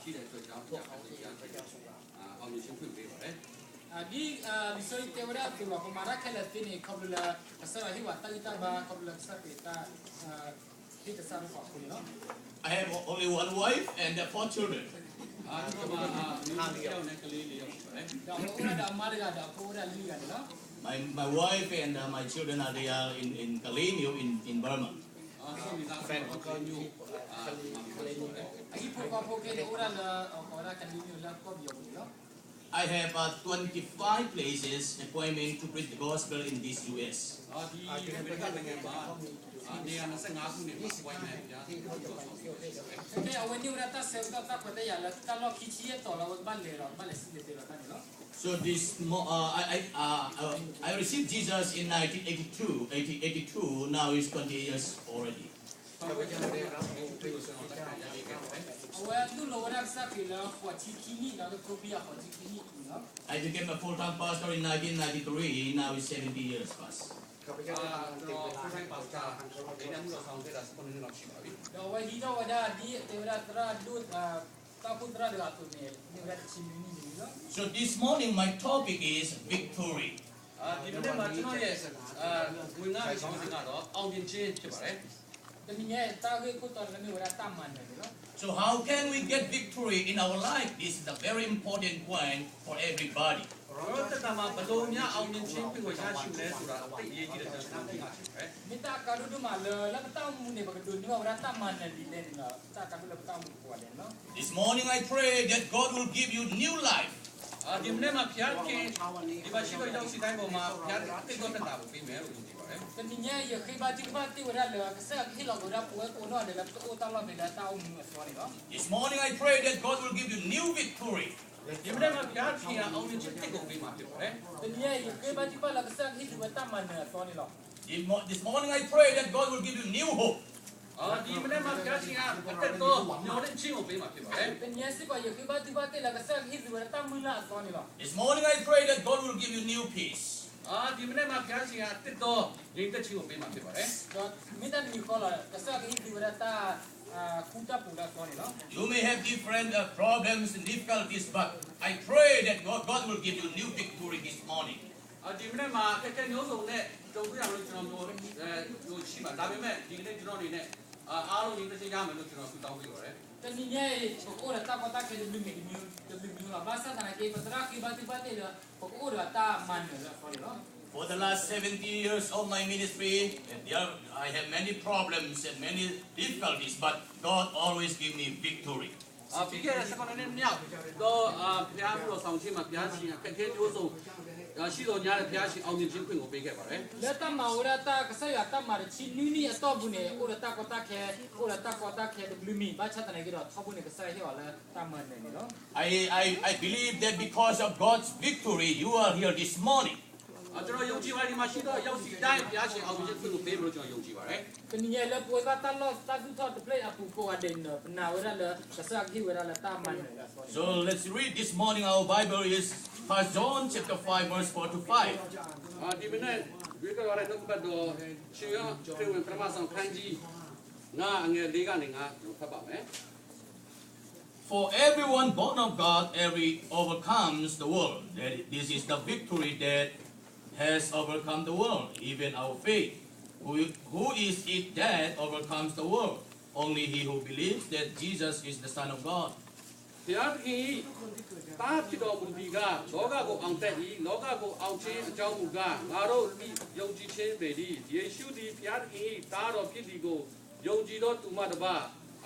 ရှိတဲ့အတွက်ကြောင့်ကြာတယ်ကြာတယ်အောင်မြင်ခြင်းဖွင့်ပေးပါတယ် di bisoi teora tu lo pemara kala tini kabla asara hiwa ta ba kabla sapeta kita saru ko no I have only one wife and 4 children. ကျွန်တော်ကမိယောက်နဲ့ကလေးလေးယောက်ပါတယ် da ora da marga da ora liga no My wife and my children are they are in Kalinio in Burma. ဆိုမိသားစုကမျိုးagi po ko ke ora la ora kanino la ko bio no I have 25 places appointment to preach the gospel in this US. ဒီနိုင်ငံမှာနေရာ25ခုနဲ့ပွိုင်းမယ်ဗျာ ke awani ora ta se ta ko ta ya la ta lo ki chi to la ba le ro ba le si le ta no So I received Jesus in 1982. Now he's 20 years already. awa tu lo ora sa ke la ko chi ki ni la ko bia ko chi ki ni no I became a full-time pastor in 1993. Now it's 70 years past. ကျွန်တော်ဖူးတိုင်းပါစတာဒီနေ့မှုဆောင်ခဲ့တာ9နှစ်လောက်ရှိပါပြီ da wa hi da wa da di te ora tra du ta putra de la tu ni ora chi ni no So this morning my topic is victory. ဒီနေ့မှာကျွန်တော်ရဲ့ဝင်ငါအဆောင်စကတော့အောင်မြင်ခြင်းဖြစ်ပါတယ် da ni ne ta ge ko to la ni ora ta man no So how can we get victory in our life? This is a very important point for everybody. ရောတတမှာဘလို့များအောင်မြင်ခြင်းဖြစ်ကိုရရှိလဲဆိုတာအသိအရေးကြီးတဲ့ကျွန်တော်သိတာဖြစ်ပါတယ် minta kadu du mal la ta mu ne ba du ni ora ta man di le no ta kadu la ta mu ko le no This morning I pray that God will give you new life. ဒီနေ့မှာဖျားခင်ဒီမှာရှိတဲ့ရောက်စီတိုင်းပေါ်မှာဖျားတိတ်တော့တက်တာကိုပြီးမယ်လို့ယုံကြည်ပါတယ် da ni ne ye ke ba ti ora la ka sa ki lo ora ko no de la ko ta la me da ta mu so ni no This morning I pray that God will give you new victory. ဒီနေ့မှာဖျားခင်အောင်မြင်ခြင်းတိတ်ကိုပြီးမှာဖြစ်ပါတယ် da ni ye ke ba ti la ka sa ki du ta man so ni lo This morning I pray that God will give you new hope. ဒီနေ့မှာဖျားခင်အတက်တော့ညောင်းတဲ့ခြင်းကိုပြီးမှာဖြစ်ပါတယ် da ni ye si ko ye ke ba ti la ka sa ki du ta mu la so ni lo This morning I pray that God will give you new peace. ဒီနေ့မှာဖျားခင်အတက်တော့ငြိမ်သက်ခြင်းကိုပြီးမှာဖြစ်ပါတယ် da minta ni ko la ka sa ki du ta kuta pula so ni lo You may have different problems and difficulties, but I pray that God will give you new victory this morning. ဒီနေ့မှာကဲမျိုးစုံနဲ့ကြုံတွေ့ရလို့ကျွန်တော်တို့ရှိပါဒါပေမဲ့ဒီနေ့ကျွန်တော်အနေနဲ့အားလုံးညီတစ်ချိန်ရမယ်လို့ကျွန်တော်ဆုတောင်းပေးပါတယ် da ni ye ko ora ta ko ta ke du mi la ba sa na ke pa tra ki ba ti la ko ora ta man la so ni lo For the last 70 years of my ministry, I have many problems and many difficulties, but God always give me victory. ပြီးခဲ့တဲ့7နှစ်မြောက်တော့ဘုရားမှုတော်ဆောင်ခြင်းမှာဘုရားရှင်အခက်အခဲမျိုးစုံရှိတော်ညာတဲ့ဘုရားရှင်အောင်မြင်ခြင်းခွင့်ကိုပေးခဲ့ပါတယ် le ta ma ora ta ka sa ya ta ma chi ni ni to bu ne ora ta ko ta ke de blumi ba cha ta ne ge ro tho bu ne ka sa he wa la ta ma ne ni lo I believe that because of God's victory, you are here this morning. ကျွန်တော်ယုံကြည်ပါတယ်ဒီမှာရှိတော့ရောက်စီတိုင်းဘုရားရှင်အောင်မြင်ခြင်းခွင့်ကိုပေးလို့ကျွန်တော်ယုံကြည်ပါတယ် ke ni ye le po ba ta lo ta du tho de play apu ko aden na ora le ka sa ki ora la ta ma ne la so So let's read this morning. Our Bible is 1 John chapter 5 verse 4 to 5. ဒီမနေ့ဒီကရတဲ့နှုတ်ပတ်တော်ရှင်ရခရစ်ဝင်ပထမဆုံးခန်းကြီးငါအငယ်၄ကနေငါဖတ်ပါမယ် For everyone born of God, overcomes the world. This is the victory that has overcome the world, even our faith. Who is it that overcomes the world? Only he who believes that Jesus is the Son of God. ဘုရားသခင်တားဖြစ်တော်မူပြီးကလောကကိုအောင်တက်၏လောကကိုအောင်ခြင်းအကြောင်းမူကားငါတို့ယုံကြည်ခြင်းပေသည်ယေရှုသည်ဘုရားသခင်တားတော်ဖြစ်သည်ကိုယုံကြည်သောသူမှတပါ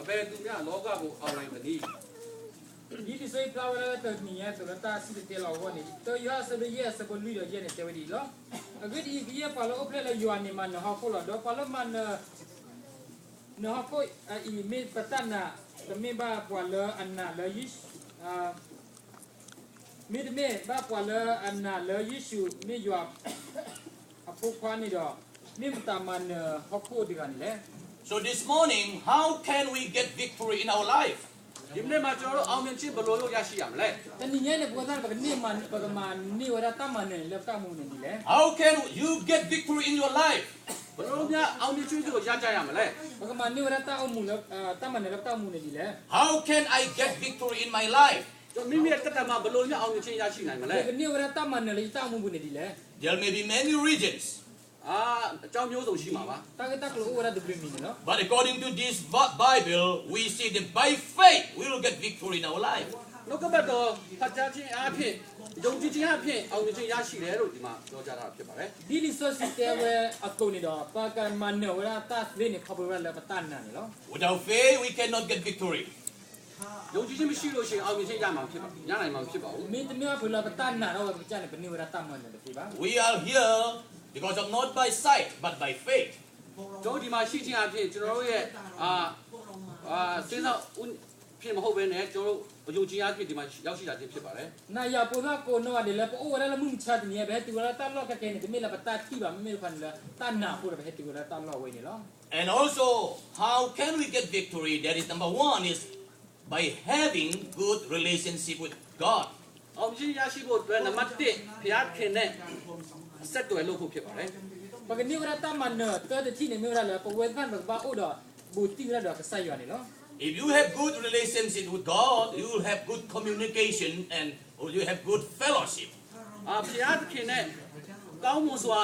အဘယ်သူမျှလောကကိုအောင်နိုင်သနည်း ni di sai pla wa ta ni ye to ta si de la wo ni to ya sa de ye sa ko lu de ye ne te wi lo a ge di ye pa lo ople la yo ni man ha ko lo do pa lo man no ha ko I me patana de me ba pa lo anna lo yish me de me ba pa lo anna lo yishu me yo a po kwa ni do me ta man ha ko de ga ni le So this morning, how can we get victory in our life? ဒီနေ့မှာကျွန်တော်တို့အောင်မြင်ခြင်းဘယ်လိုလုပ်ရရှိရမလဲ ta ni ye ne po ta ba ni man ni wa ta man ne le ta mu ne ni le How can you get victory in your life? ဘလို့များအောင်မြင်ကျွေးကိုရကြရမလဲ ဘကမနိဝရတာအမှုလတမန်ရတာအမှုနေဒီလေ How can I get victory in my life? ကျွန်တော်မိမိရဲ့တက်တာမှာဘလို့များအောင်မြင်ခြင်းရရှိနိုင်မလဲ ဘကနိဝရတာမန်လေတာအမှုနေဒီလေ There may be many reasons. အကြောင်းမျိုးစုံရှိမှာပါ တာကတာကလောဝရဒဘမီနော် But according to this Bible, we see that by faith we will get victory in our life. နှုတ်ကပတ်တော်ဖတ်ကြားခြင်းအဖြစ်ယုံကြည်ခြင်းအဖြစ်အောင်မြင်ခြင်းရရှိတယ်လို့ဒီမှာပြောကြတာဖြစ်ပါတယ် ဒီလီဆိုစစ်တဲဝဲအကုနေတော့ပါကမန်နဝရတာသေနေခဘရလပတန်နာနော် Without faith, we cannot get victory. ယုံကြည်ခြင်းမရှိလို့ရှိရင်အောင်မြင်ခြင်းရမှာဖြစ်ပါရနိုင်မှာဖြစ်ပါဘူး မင်းတမျိုးဘလပတန်နာတော့ပကြနေပနိဝရတာမန်တယ်ဒီပါ We are here because of not by sight, but by faith. ကျွန်တော်ဒီမှာရှိခြင်းအဖြစ်ကျွန်တော်တို့ရဲ့စဉ်းစားဖြစ်မဟုတ်ဘဲနဲ့ကျွန်တော်တို့ယုံကြည်အဖြစ်ဒီမှာရောက်ရှိတာဖြစ်ဖြစ်ပါတယ် နာယပုနာကိုနောတယ်လေပိုဝရလမှုချတ်နေပဲတူရတာလောကကဲနေဒီမေလပတာတိပါမေလဖန်လာတန်နာပိုရပဲတူရတာလောဝဲနေလော And also, how can we get victory? That is number one is by having good relationship with God. အောင်မြင်ရရှိဖို့အတွက်နံပါတ်1ဘုရားခင်နဲ့ဆက်သွယ်လို့ဖြစ်ပါတယ် ပကနိဝရတာမန်နတော်တဲ့တိနေမေရလပဝဲဖန်ဘဘာအိုတော့ဘူတိရတော့ကဆိုင်ရနေလော If you have good relationship with God, you will have good communication and you have good fellowship. ဘုရားခင်နဲ့ကောင်းမွန်စွာ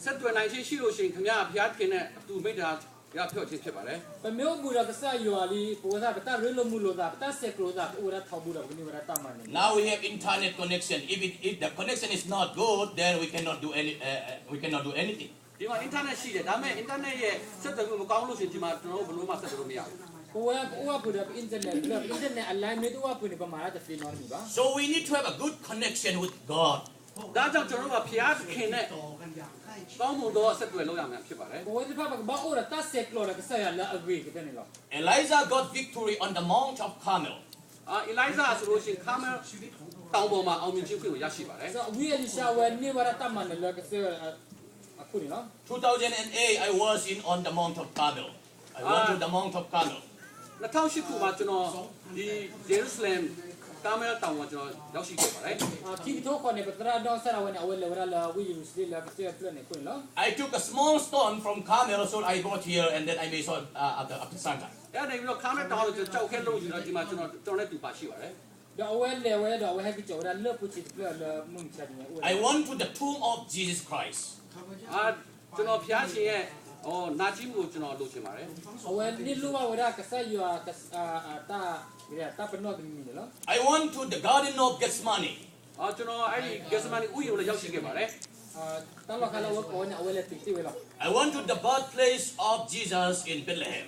ဆက်သွယ်နိုင်ခြင်းရှိလို့ရှိရင်ခင်ဗျာဘုရားခင်နဲ့အတူမိတ္တရာရဖြော့ခြင်းဖြစ်ပါတယ် ပမျိုးဘူရကဆိုင်ရလီပိုသာပတာရလမှုလို့သာပတာဆက်ကလို့သာအိုရထောက်ဘူးတော့ပနိဝရတာမန်နေ Now we have internet connection. If the connection is not good, then we cannot do anything. ဒီမှာ internet ရှိတယ်ဒါပေမဲ့ internet ရဲ့ဆက်သွယ်မှုမကောင်းလို့ရှိရင်ဒီမှာကျွန်တော်တို့ဘယ်လိုမှဆက်သွယ်လို့မရဘူး ပိုဝဲအိုဝပူရအင်တာနက်ဘလအင်တာနက်အလိုင်းမေတူဝပူနေပမာရတဲ့ဖီနော်နီပါ So we need to have a good connection with God. ဒါကြောင့်ကျွန်တော်တို့ကဘုရားခင်နဲ့ကောင်းမွန်သောဆက်သွယ်လို့ရမှာဖြစ်ပါတယ် ပိုဝဲဒီဖာဘာအိုရတာဆက်လို့ကဆိုင်ရလာအဂရီကတဲ့နေလော Elijah got victory on the Mount of Carmel. အီလိုင်းဇာဆိုလို့ရှိရင်ကာမယ်တောင်ပေါ်မှာအောင်မြင်ခြင်းကိုရရှိပါတယ် ဆိုဝီအလီရှာဝဲနေဝရတာမန်လောကဆိုင်အခုနေနော် 2008, I was on the Mount of Carmel. I went to the Mount of Carmel. 2008ခုမှာကျွန်တော်ဒီဂျေရုဆလမ်ကာမယ်တောင်မှာကျွန်တော်ရောက်ရှိခဲ့ပါတယ် ခိတိုခေါ်နေပတရာဒေါဆရာဝဲအဝဲလဝရလာဝီယူစလီလာကတဲ့ပလနေခုနေလော I took a small stone from Carmel, so I brought here, and then I made so at the sunrise. အဲ့ဒါပြီးတော့ကာမယ်တောင်ကိုကြောက်ခဲလို့ယူတော့ဒီမှာကျွန်တော်နဲ့တူပါရှိပါတယ် တော့ဝဲလေဝဲတော့ဝဲဟက်ကြောရလပူချစ်ပလလမှုချတ်နေ I went to the tomb of Jesus Christ. ကျွန်တော်ဖျားရှင်ရဲ့နာကျင်မှုကိုကျွန်တော်လုပ်ချင်ပါတယ် အဝဲနိလူဝရကဆိုင်ရတာရတာပနောတမီနော် I went to the Garden of Gethsemane. ကျွန်တော်အဲ့ဒီဂက်စမန်ဥယျာဉ်ကိုလည်းရောက်ရှိခဲ့ပါတယ် တာလခလာဝကောညာအဝဲလေတိတိဝဲလော I went to the birthplace of Jesus in Bethlehem.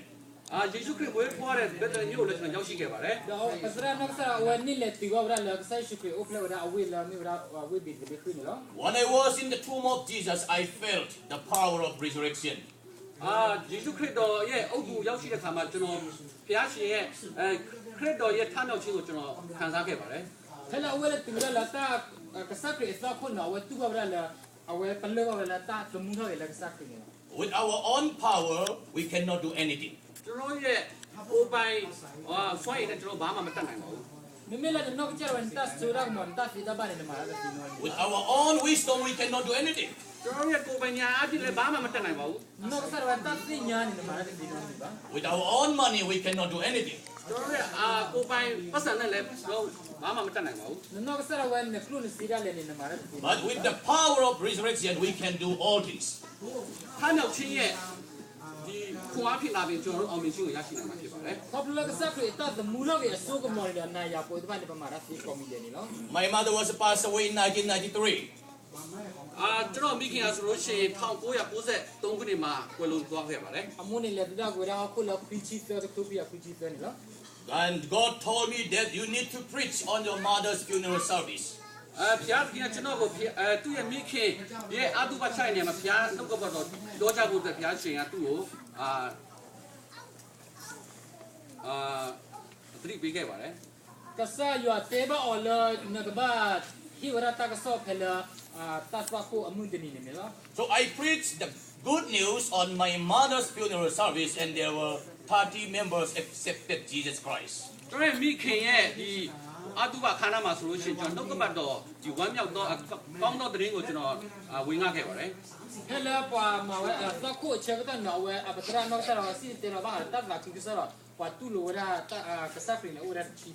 ယေရှုခရစ်ဝဲဖွားတဲ့ဘက်တန်မြို့ကိုလည်းကျွန်တော်ရောက်ရှိခဲ့ပါတယ် တော့ပစရနကဆာဝဲနိလေတိဝရလာကဆိုင်ရှိကိုဖလဝရအဝဲလာမီဝရဝဲဘီဘီခွနေလော When I was in the tomb of Jesus, I felt the power of resurrection. ယေရှုခရစ်တော်ရဲ့အုပ်ကူရောက်ရှိတဲ့ခါမှာကျွန်တော်ဖျားရှင်ရဲ့ခရစ်တော်ရဲ့ထမြောက်ခြင်းကိုကျွန်တော်ခံစားခဲ့ပါတယ် ဖလအဝဲလေတိဝရလာတာကဆာခရစ်စခွန်နော်ဝဲတူဝရလာအဝဲပလဝရလာတာတမှုတော့လေကဆာခရစ် With our own power, we cannot do anything. ကျွန်တော်ရဲ့ကိုယ်ပိုင်ဆွမ်းရည်နဲ့ကျွန်တော်ဘာမှမတတ်နိုင်ပါဘူး မမေလာတော့ကျဝန်တာဆူရာမွန်တာဖီတာဘာနေမှာလာတိနော် With our own wisdom, we cannot do anything. ကျွန်တော်ရဲ့ကိုယ်ပိုင်ညာအဖြစ်လည်းဘာမှမတတ်နိုင်ပါဘူး နော်ဆာဝတာတိညာနေမှာလာတိနော်ဒီပါ With our own money, we cannot do anything. ကျွန်တော်ရဲ့ကိုယ်ပိုင်ပတ်စံနဲ့လည်းဘာမှမတတ်နိုင်ပါဘူး နော်ဆာဝဲနေဖလူနစီရာလေနေမှာလာတိ But with the power of resurrection, we can do all things. ထမြောက်ခြင်းရဲ့ဒီခွန်အားဖြစ်လာပြီးကျွန်တော်တို့အောင်မြင်ခြင်းကိုရရှိနိုင်မှာဖြစ်ပါတယ် ခေါပလကဆာခရစ်တာတမှုတော့ရဲ့အစိုးကမော်ရီနာယာပိုဒီပါနေပါမှာလာတိကောမီတယ်နော် My mother was passed away in 1993. ကျွန်တော်မိခင်အားဆိုလို့ရှိရင်1993ခုနှစ်မှာကွယ်လွန်သွားခဲ့ပါတယ် အမွန်နေလေဒါကိုရာခုလပီချီဖဲတူပီယာပီချီဖဲနော် And God told me that you need to preach on your mother's funeral service. ဖျားခင်ကျွန်တော်ကိုသူ့ရဲ့မိခင်ရဲ့အတုပချိုင်နေမှာဖျားနှုတ်ကပတ်တော်ပြောကြဖို့အတွက်ဖျားရှင်ကသူ့ကိုသတိပေးခဲ့ပါတယ် ကဆာယောတေဘာအော်လနကဘာဟီဝရတာကဆောဖဲလာတာစပါကိုအမှုတနေနေလား So I preached the good news on my mother's funeral service, and there were 30 members accepted Jesus Christ. ကျွန်တော်မိခင်ရဲ့ဒီ阿杜巴看那嘛，说是讲那个巴多，就我苗多刚到的人我就那维亚给我嘞。Hello, pa mawe ta ko che ta no we abatra no ta si te lo ba ta la ki so lo pa tu lo ra ta ka sa pri na ura chi